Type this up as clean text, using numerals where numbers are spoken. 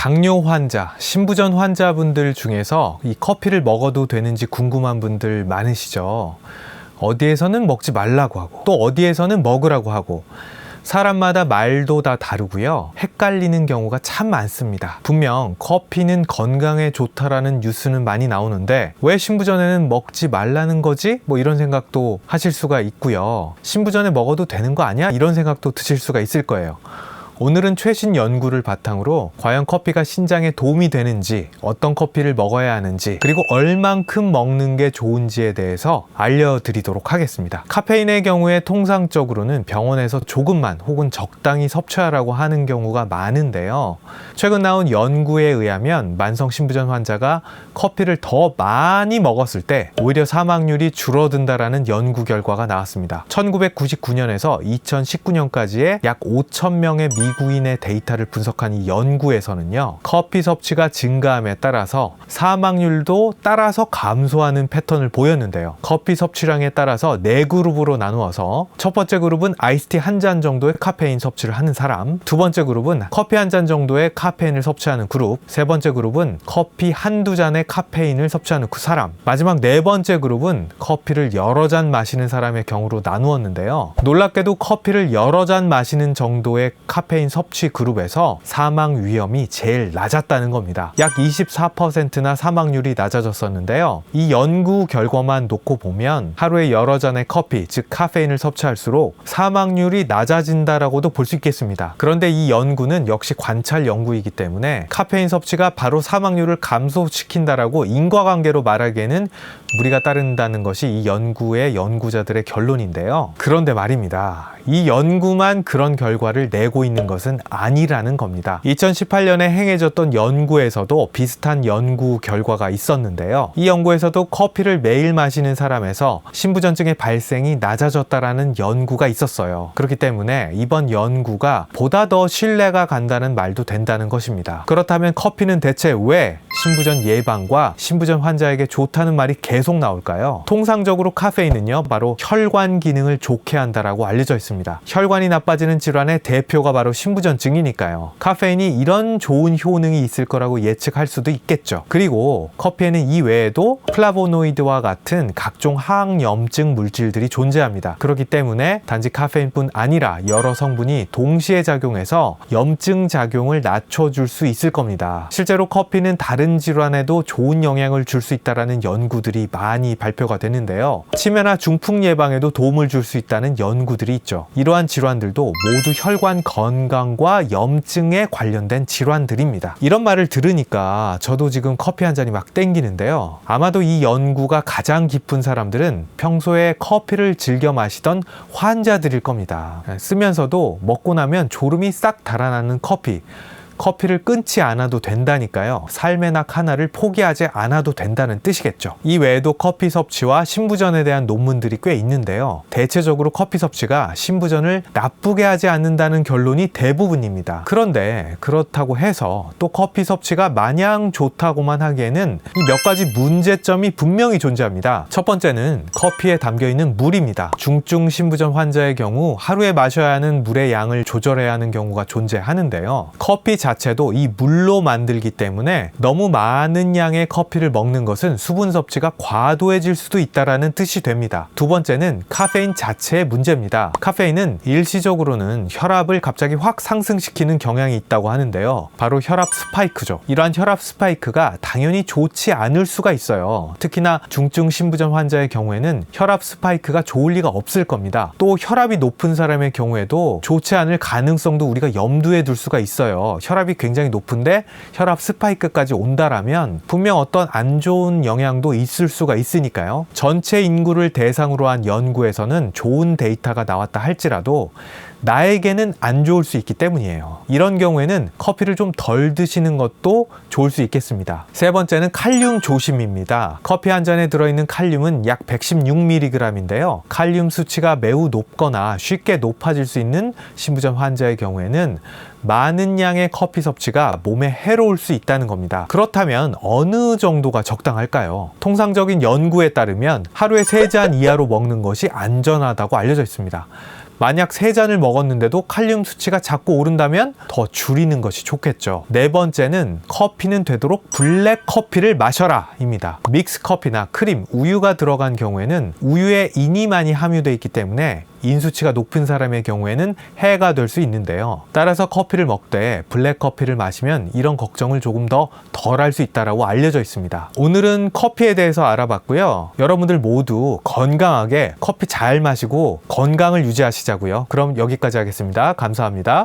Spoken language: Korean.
당뇨 환자, 신부전 환자분들 중에서 이 커피를 먹어도 되는지 궁금한 분들 많으시죠? 어디에서는 먹지 말라고 하고 또 어디에서는 먹으라고 하고 사람마다 말도 다 다르고요. 헷갈리는 경우가 참 많습니다. 분명 커피는 건강에 좋다라는 뉴스는 많이 나오는데 왜 신부전에는 먹지 말라는 거지? 뭐 이런 생각도 하실 수가 있고요. 신부전에 먹어도 되는 거 아니야? 이런 생각도 드실 수가 있을 거예요. 오늘은 최신 연구를 바탕으로 과연 커피가 신장에 도움이 되는지, 어떤 커피를 먹어야 하는지, 그리고 얼만큼 먹는 게 좋은지에 대해서 알려드리도록 하겠습니다. 카페인의 경우에 통상적으로는 병원에서 조금만 혹은 적당히 섭취하라고 하는 경우가 많은데요. 최근 나온 연구에 의하면 만성 신부전 환자가 커피를 더 많이 먹었을 때 오히려 사망률이 줄어든다라는 연구 결과가 나왔습니다. 1999년에서 2019년까지의 약 5,000명의 미국인의 데이터를 분석한 이 연구에서는요, 커피 섭취가 증가함에 따라서 사망률도 따라서 감소하는 패턴을 보였는데요. 커피 섭취량에 따라서 4그룹으로 나누어서 첫 번째 그룹은 아이스티 한 잔 정도의 카페인 섭취를 하는 사람, 두 번째 그룹은 커피 한 잔 정도의 카페인을 섭취하는 그룹, 세 번째 그룹은 커피 한두 잔의 카페인을 섭취하는 그 사람, 마지막 네 번째 그룹은 커피를 여러 잔 마시는 사람의 경우로 나누었는데요. 놀랍게도 커피를 여러 잔 마시는 정도의 카페인 섭취 그룹에서 사망 위험이 제일 낮았다는 겁니다. 약 24%나 사망률이 낮아졌었는데요. 이 연구 결과만 놓고 보면 하루에 여러 잔의 커피, 즉 카페인을 섭취할수록 사망률이 낮아진다라고도 볼 수 있겠습니다. 그런데 이 연구는 역시 관찰 연구이기 때문에 카페인 섭취가 바로 사망률을 감소시킨다라고 인과관계로 말하기에는 무리가 따른다는 것이 이 연구의 연구자들의 결론인데요. 그런데 말입니다. 이 연구만 그런 결과를 내고 있는 것은 아니라는 겁니다. 2018년에 행해졌던 연구에서도 비슷한 연구 결과가 있었는데요. 이 연구에서도 커피를 매일 마시는 사람에서 신부전증의 발생이 낮아졌다라는 연구가 있었어요. 그렇기 때문에 이번 연구가 보다 더 신뢰가 간다는 말도 된다는 것입니다. 그렇다면 커피는 대체 왜 신부전 예방과 신부전 환자에게 좋다는 말이 계속 나올까요? 통상적으로 카페인은요, 바로 혈관 기능을 좋게 한다라고 알려져 있습니다. 혈관이 나빠지는 질환의 대표가 바로 신부전증이니까요. 카페인이 이런 좋은 효능이 있을 거라고 예측할 수도 있겠죠. 그리고 커피에는 이 외에도 플라보노이드와 같은 각종 항염증 물질들이 존재합니다. 그렇기 때문에 단지 카페인뿐 아니라 여러 성분이 동시에 작용해서 염증 작용을 낮춰줄 수 있을 겁니다. 실제로 커피는 다른 질환에도 좋은 영향을 줄 수 있다는 연구들이 많이 발표가 되는데요. 치매나 중풍 예방에도 도움을 줄 수 있다는 연구들이 있죠. 이러한 질환들도 모두 혈관 건강과 염증에 관련된 질환들입니다. 이런 말을 들으니까 저도 지금 커피 한 잔이 막 땡기는데요. 아마도 이 연구가 가장 깊은 사람들은 평소에 커피를 즐겨 마시던 환자들일 겁니다. 쓰면서도 먹고 나면 졸음이 싹 달아나는 커피를 끊지 않아도 된다니까요. 삶의 낙 하나를 포기하지 않아도 된다는 뜻이겠죠. 이 외에도 커피 섭취와 신부전에 대한 논문들이 꽤 있는데요. 대체적으로 커피 섭취가 신부전을 나쁘게 하지 않는다는 결론이 대부분입니다. 그런데 그렇다고 해서 또 커피 섭취가 마냥 좋다고만 하기에는 이 몇 가지 문제점이 분명히 존재합니다. 첫 번째는 커피에 담겨있는 물입니다. 중증 신부전 환자의 경우 하루에 마셔야 하는 물의 양을 조절해야 하는 경우가 존재하는데요. 커피 자체도 이 물로 만들기 때문에 너무 많은 양의 커피를 먹는 것은 수분 섭취가 과도해질 수도 있다는 뜻이 됩니다. 두 번째는 카페인 자체의 문제입니다. 카페인은 일시적으로는 혈압을 갑자기 확 상승시키는 경향이 있다고 하는데요. 바로 혈압 스파이크죠. 이러한 혈압 스파이크가 당연히 좋지 않을 수가 있어요. 특히나 중증 신부전 환자의 경우에는 혈압 스파이크가 좋을 리가 없을 겁니다. 또 혈압이 높은 사람의 경우에도 좋지 않을 가능성도 우리가 염두에 둘 수가 있어요. 혈압이 굉장히 높은데 혈압 스파이크까지 온다라면 분명 어떤 안 좋은 영향도 있을 수가 있으니까요. 전체 인구를 대상으로 한 연구에서는 좋은 데이터가 나왔다 할지라도 나에게는 안 좋을 수 있기 때문이에요. 이런 경우에는 커피를 좀 덜 드시는 것도 좋을 수 있겠습니다. 세 번째는 칼륨 조심입니다. 커피 한 잔에 들어있는 칼륨은 약 116mg인데요. 칼륨 수치가 매우 높거나 쉽게 높아질 수 있는 신부전 환자의 경우에는 많은 양의 커피 섭취가 몸에 해로울 수 있다는 겁니다. 그렇다면 어느 정도가 적당할까요? 통상적인 연구에 따르면 하루에 3잔 이하로 먹는 것이 안전하다고 알려져 있습니다. 만약 3잔을 먹었는데도 칼륨 수치가 자꾸 오른다면 더 줄이는 것이 좋겠죠. 네 번째는 커피는 되도록 블랙 커피를 마셔라 입니다. 믹스 커피나 크림, 우유가 들어간 경우에는 우유에 인이 많이 함유되어 있기 때문에 인수치가 높은 사람의 경우에는 해가 될 수 있는데요. 따라서 커피를 먹되 블랙 커피를 마시면 이런 걱정을 조금 더 덜 할 수 있다고 알려져 있습니다. 오늘은 커피에 대해서 알아봤고요. 여러분들 모두 건강하게 커피 잘 마시고 건강을 유지하시자고요. 그럼 여기까지 하겠습니다. 감사합니다.